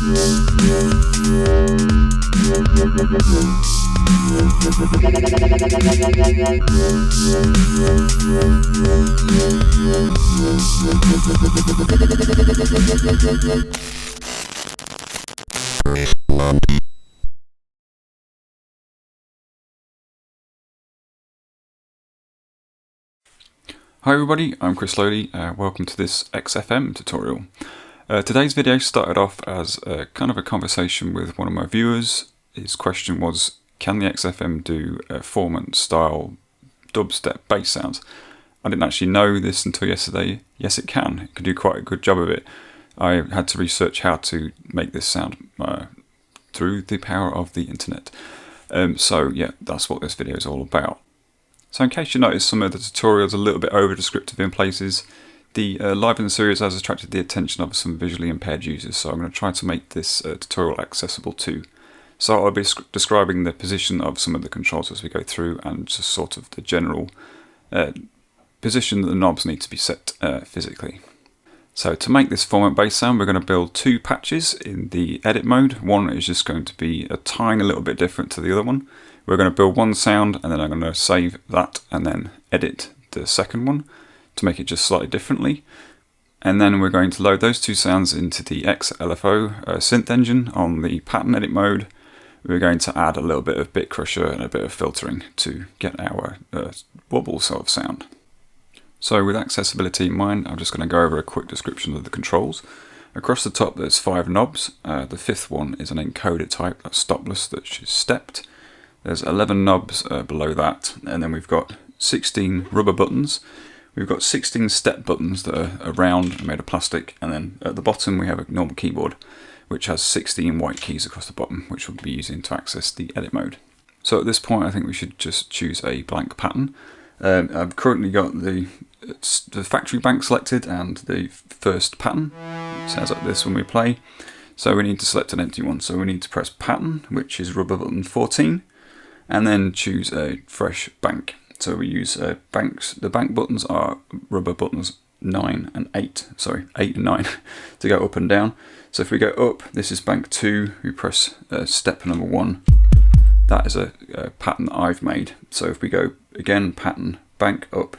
Hi everybody, I'm ChrisLody. Welcome to this XFM tutorial. Today's video started off as a kind of a conversation with one of my viewers. His question was, can the XFM do Formant style dubstep bass sounds? I didn't actually know this until yesterday. Yes, it can. It can do quite a good job of it. I had to research how to make this sound through the power of the internet. So yeah, that's what this video is all about. So in case you notice some of the tutorials a little bit over descriptive in places, the Liven series has attracted the attention of some visually impaired users, so I'm going to try to make this tutorial accessible too. So I'll be describing the position of some of the controls as we go through, and just sort of the general position that the knobs need to be set physically. So to make this Formant bass sound, we're going to build two patches in the edit mode. One is just going to be a tiny little bit different to the other one. We're going to build one sound and then I'm going to save that and then edit the second one to make it just slightly differently. And then we're going to load those two sounds into the XLFO synth engine on the pattern edit mode. We're going to add a little bit of bit crusher and a bit of filtering to get our wobble sort of sound. So with accessibility in mind, I'm just going to go over a quick description of the controls. Across the top there's 5 knobs. The fifth one is an encoder type that's stopless, that's stepped. There's 11 knobs below that, and then we've got 16 rubber buttons. We've got 16 step buttons that are round and made of plastic, and then at the bottom we have a normal keyboard which has 16 white keys across the bottom, which we'll be using to access the edit mode. So at this point I think we should just choose a blank pattern. I've currently got the factory bank selected and the first pattern. It sounds like this when we play. So we need to select an empty one. So we need to press pattern, which is rubber button 14, and then choose a fresh bank. So we use banks. The bank buttons are rubber buttons 9 and 8. Sorry, 8 and 9 to go up and down. So if we go up, this is bank 2. We press step number 1. That is a pattern that I've made. So if we go again, pattern, bank up,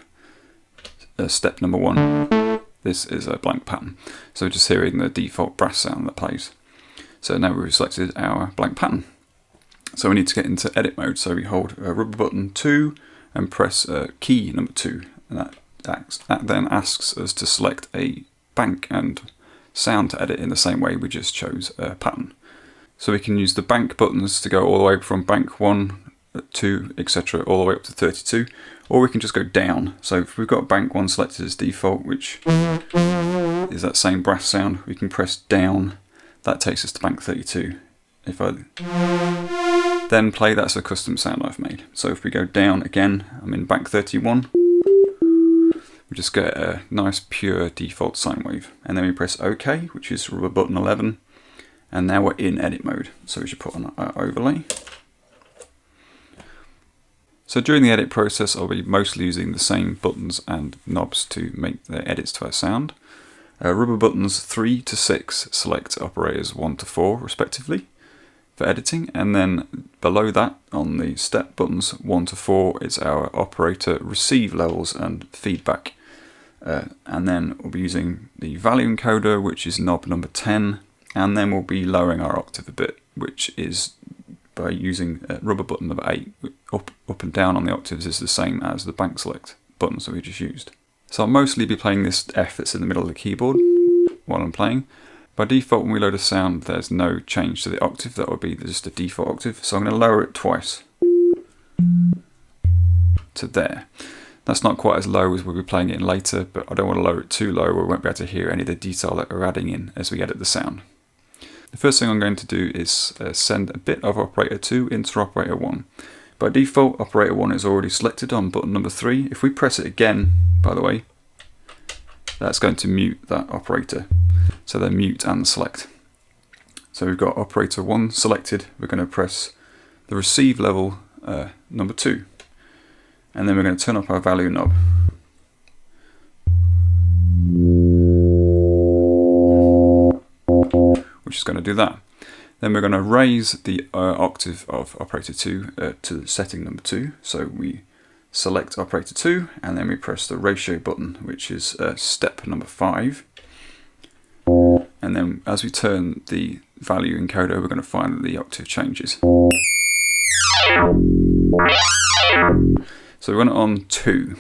step number 1, this is a blank pattern. So just hearing the default brass sound that plays. So now we've selected our blank pattern. So we need to get into edit mode. So we hold rubber button 2 and press key number 2, and that then asks us to select a bank and sound to edit in the same way we just chose a pattern. So we can use the bank buttons to go all the way from bank 1, 2, etc. all the way up to 32, or we can just go down. So if we've got bank 1 selected as default, which is that same brass sound, we can press down. That takes us to bank 32. If I then play, that's a custom sound I've made. So if we go down again, I'm in bank 31. We just get a nice pure default sine wave. And then we press OK, which is rubber button 11. And now we're in edit mode. So we should put on our overlay. So during the edit process, I'll be mostly using the same buttons and knobs to make the edits to our sound. Rubber buttons 3 to 6 select operators 1 to 4 respectively for editing, and then below that on the step buttons 1 to 4 is our operator receive levels and feedback. And then we'll be using the value encoder, which is knob number 10, and then we'll be lowering our octave a bit, which is by using rubber button number 8. Up and down on the octaves is the same as the bank select buttons that we just used. So I'll mostly be playing this F that's in the middle of the keyboard while I'm playing. By default, when we load a sound, there's no change to the octave. That would be just a default octave. So I'm going to lower it twice to there. That's not quite as low as we'll be playing it in later, but I don't want to lower it too low or we won't be able to hear any of the detail that we're adding in as we edit the sound. The first thing I'm going to do is send a bit of operator 2 into operator 1. By default, operator 1 is already selected on button number 3. If we press it again, by the way, that's going to mute that operator. So they're mute and select. So we've got operator 1 selected. We're going to press the receive level number 2. And then we're going to turn up our value knob. Which which is going to do that. Then we're going to raise the octave of operator 2 to setting number 2. So we select operator 2 and then we press the ratio button, which is step number 5. And then as we turn the value encoder, we're going to find that the octave changes. So we run it on 2.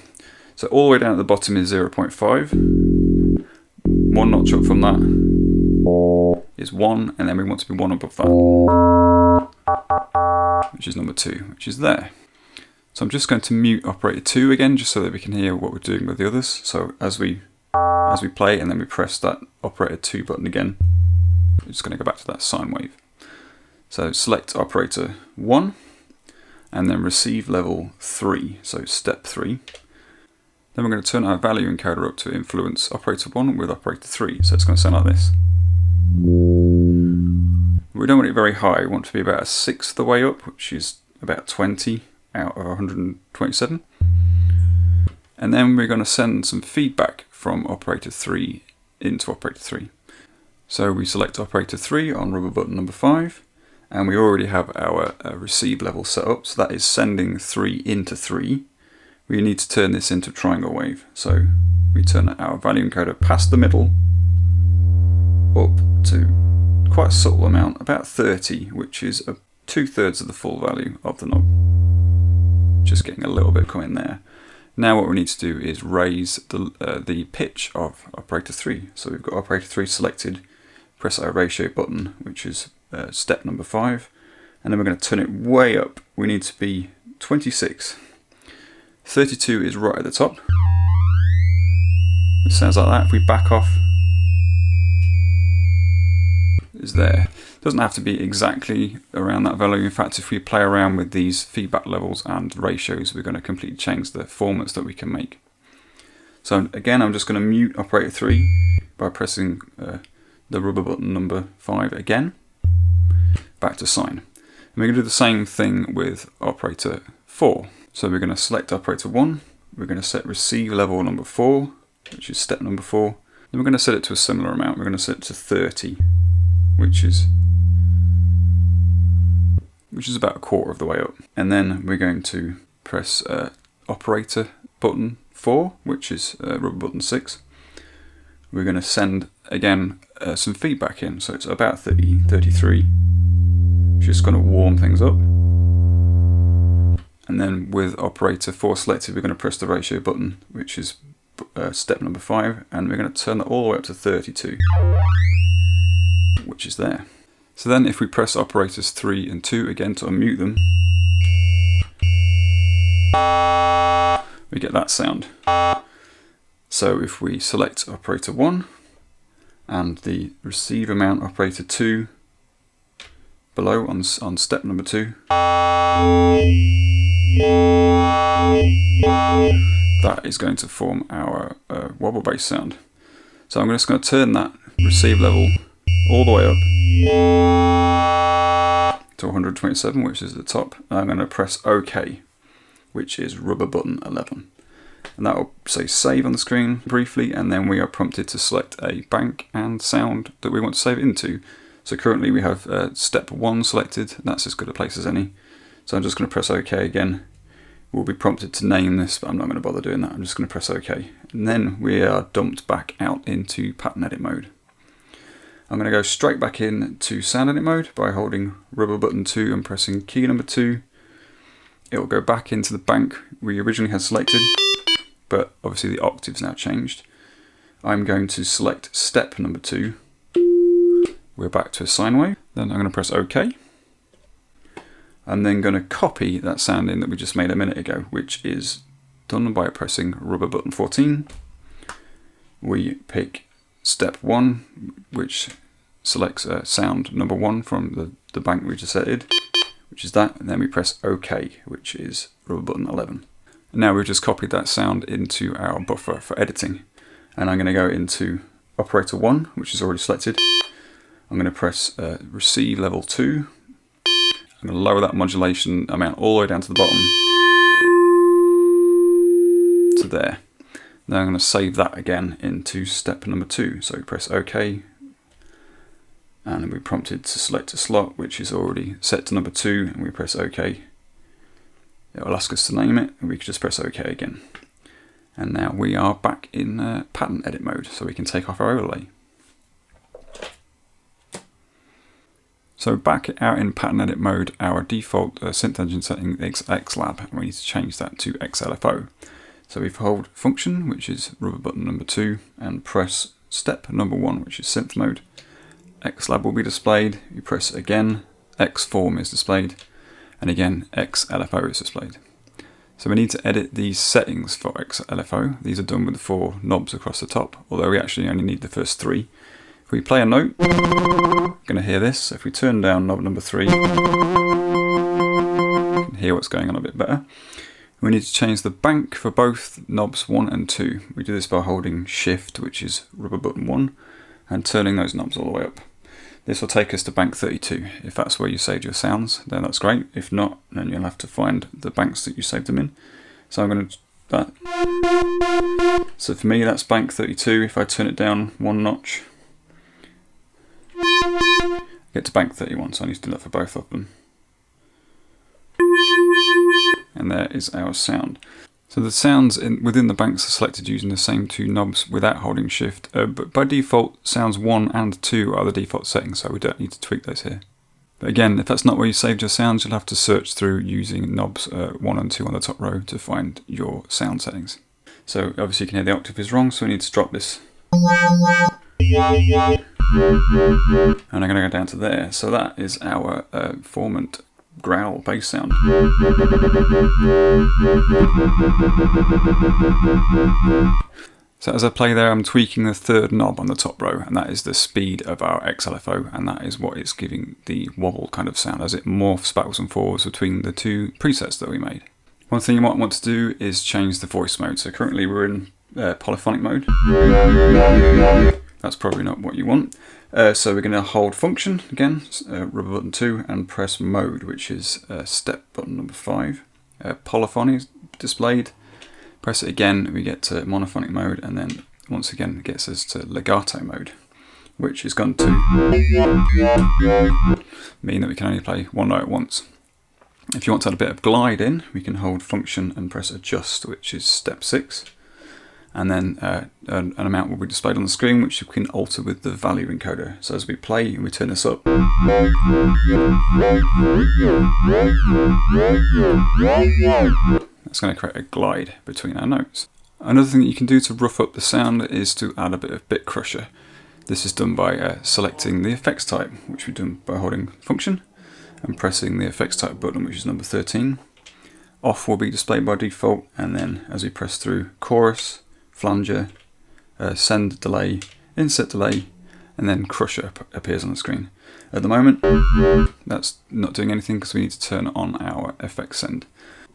So all the way down at the bottom is 0.5. One notch up from that is 1, and then we want to be 1 above that, which is number 2, which is there. So I'm just going to mute operator 2 again, just so that we can hear what we're doing with the others. So as we play and then we press that operator 2 button again, we're just going to go back to that sine wave. So select operator 1 and then receive level 3, so step 3. Then we're going to turn our value encoder up to influence operator 1 with operator 3, so it's going to sound like this. We don't want it very high, we want it to be about a sixth of the way up, which is about 20 out of 127. And then we're going to send some feedback from operator 3 into operator 3. So we select operator 3 on rubber button number 5, and we already have our receive level set up, so that is sending 3 into 3. We need to turn this into triangle wave. So we turn our value encoder past the middle up to quite a subtle amount, about 30, which is 2/3 of the full value of the knob. Just getting a little bit coming there. Now what we need to do is raise the pitch of operator 3. So we've got operator 3 selected, press our ratio button, which is step number 5, and then we're going to turn it way up. We need to be 26. 32 is right at the top. It sounds like that. If we back off, is there. It doesn't have to be exactly around that value. In fact, if we play around with these feedback levels and ratios, we're going to completely change the formats that we can make. So again, I'm just going to mute operator 3 by pressing the rubber button number 5 again, back to sine. And we're going to do the same thing with operator 4. So we're going to select operator 1, we're going to set receive level number 4, which is step number 4. Then we're going to set it to a similar amount. We're going to set it to 30, which is about a quarter of the way up. And then we're going to press operator button 4, which is rubber button 6. We're going to send again some feedback in, so it's about 30, 33. Just going to warm things up. And then with operator 4 selected, we're going to press the ratio button, which is step number 5, and we're going to turn that all the way up to 32, which is there. So then if we press operators 3 and 2 again to unmute them, we get that sound. So if we select operator 1 and the receive amount operator 2 below on step number 2, that is going to form our wobble bass sound. So I'm just going to turn that receive level all the way up to 127, which is the top, and I'm going to press OK, which is rubber button 11. And that will say save on the screen briefly, and then we are prompted to select a bank and sound that we want to save it into. So currently we have step 1 selected, and that's as good a place as any. So I'm just going to press OK again. We'll be prompted to name this, but I'm not going to bother doing that. I'm just going to press OK. And then we are dumped back out into pattern edit mode. I'm going to go straight back in to sound edit mode by holding rubber button 2 and pressing key number 2. It will go back into the bank we originally had selected, but obviously the octave's now changed. I'm going to select step number 2. We're back to a sine wave. Then I'm going to press OK. I'm then going to copy that sound in that we just made a minute ago, which is done by pressing rubber button 14. We pick step 1, which selects sound number 1 from the bank we just setted, which is that, and then we press OK, which is rubber button 11. And now we've just copied that sound into our buffer for editing. And I'm going to go into operator 1, which is already selected. I'm going to press receive level 2. I'm going to lower that modulation amount all the way down to the bottom to there. Then I'm going to save that again into step number 2. So press OK, and we're prompted to select a slot which is already set to number 2, and we press OK. It will ask us to name it, and we can just press OK again. And now we are back in pattern edit mode, so we can take off our overlay. So back out in pattern edit mode, our default synth engine setting is XLab, and we need to change that to XLFO. So we hold function, which is rubber button number 2, and press step number 1, which is synth mode. XLab will be displayed. You press again, Xform is displayed, and again XLFO is displayed. So we need to edit these settings for XLFO. These are done with the 4 knobs across the top, although we actually only need the first 3. If we play a note, we're going to hear this. So if we turn down knob number 3, you can hear what's going on a bit better. We need to change the bank for both knobs 1 and 2. We do this by holding shift, which is rubber button 1, and turning those knobs all the way up. This will take us to bank 32. If that's where you saved your sounds, then that's great. If not, then you'll have to find the banks that you saved them in. So I'm going to that. So for me, that's bank 32. If I turn it down 1 notch, I get to bank 31. So I need to do that for both of them. And there is our sound. So the sounds within the banks are selected using the same 2 knobs without holding shift, but by default sounds 1 and 2 are the default settings, so we don't need to tweak those here. But again, if that's not where you saved your sounds, you'll have to search through using knobs 1 and 2 on the top row to find your sound settings. So obviously you can hear the octave is wrong, so we need to drop this. And I'm going to go down to there. So that is our Formant Growl bass sound. So as I play there, I'm tweaking the 3rd knob on the top row, and that is the speed of our XLFO, and that is what is giving the wobble kind of sound as it morphs backwards and forwards between the 2 presets that we made. One thing you might want to do is change the voice mode. So currently we're in polyphonic mode. That's probably not what you want. So we're going to hold function again, rubber button 2, and press mode, which is step button number 5. Polyphony is displayed. Press it again, we get to monophonic mode, and then once again it gets us to legato mode, which is going to mean that we can only play 1 note at once. If you want to add a bit of glide in, we can hold function and press adjust, which is step 6. And then an amount will be displayed on the screen, which you can alter with the value encoder. So as we play and we turn this up, that's going to create a glide between our notes. Another thing that you can do to rough up the sound is to add a bit of bit crusher. This is done by selecting the effects type, which we've done by holding function and pressing the effects type button, which is number 13. Off will be displayed by default, and then as we press through chorus, flanger, send delay, insert delay, and then crusher appears on the screen. At the moment, that's not doing anything because we need to turn on our FX send.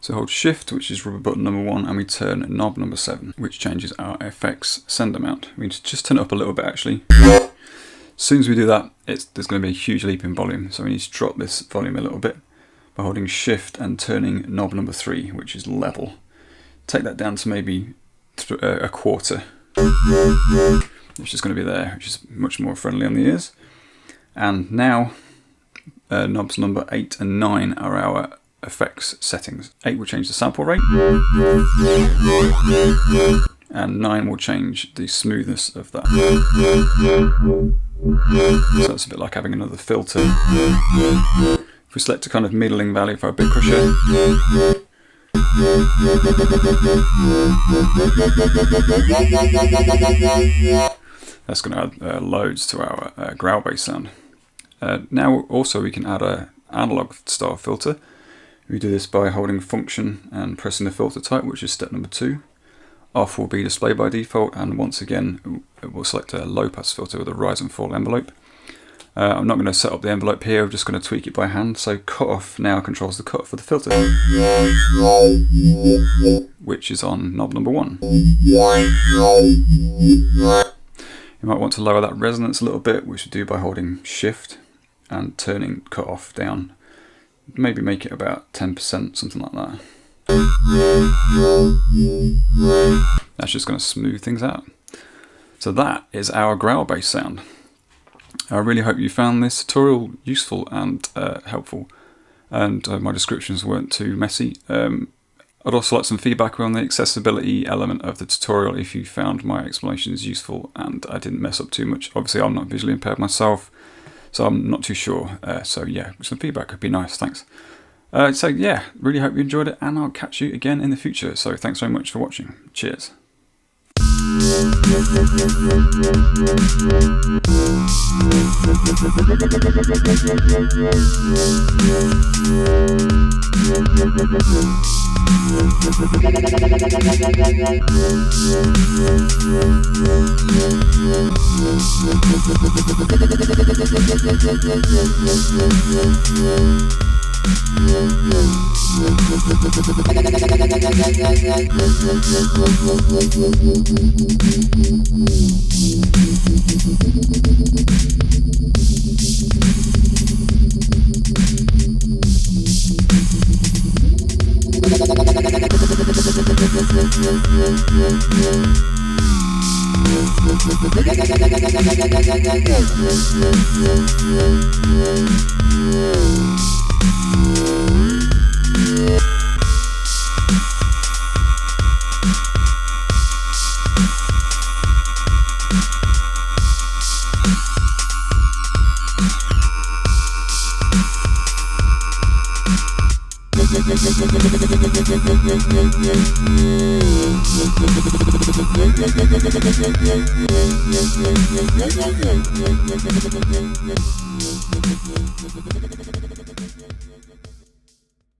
So hold shift, which is rubber button number 1, and we turn knob number 7, which changes our FX send amount. We need to just turn it up a little bit actually. As soon as we do that, there's going to be a huge leap in volume, so we need to drop this volume a little bit by holding shift and turning knob number 3, which is level. Take that down to maybe a quarter, which is going to be there, which is much more friendly on the ears. And now knobs number 8 and 9 are our effects settings. 8 will change the sample rate, and 9 will change the smoothness of that. So it's a bit like having another filter. If we select a kind of middling value for our bit crusher, that's going to add loads to our growl bass sound. Now also we can add an analog style filter. We do this by holding function and pressing the filter type, which is step number 2. Off will be displayed by default, and once again we'll select a low pass filter with a rise and fall envelope. I'm not going to set up the envelope here, I'm just going to tweak it by hand. So cutoff now controls the cutoff for the filter, which is on knob number 1. You might want to lower that resonance a little bit, which you do by holding shift and turning cutoff down. Maybe make it about 10%, something like that. That's just going to smooth things out. So that is our growl bass sound. I really hope you found this tutorial useful and helpful, and my descriptions weren't too messy. I'd also like some feedback on the accessibility element of the tutorial if you found my explanations useful and I didn't mess up too much. Obviously I'm not visually impaired myself, so I'm not too sure. So yeah, some feedback would be nice, thanks. So yeah, really hope you enjoyed it, and I'll catch you again in the future. So thanks very much for watching. Cheers.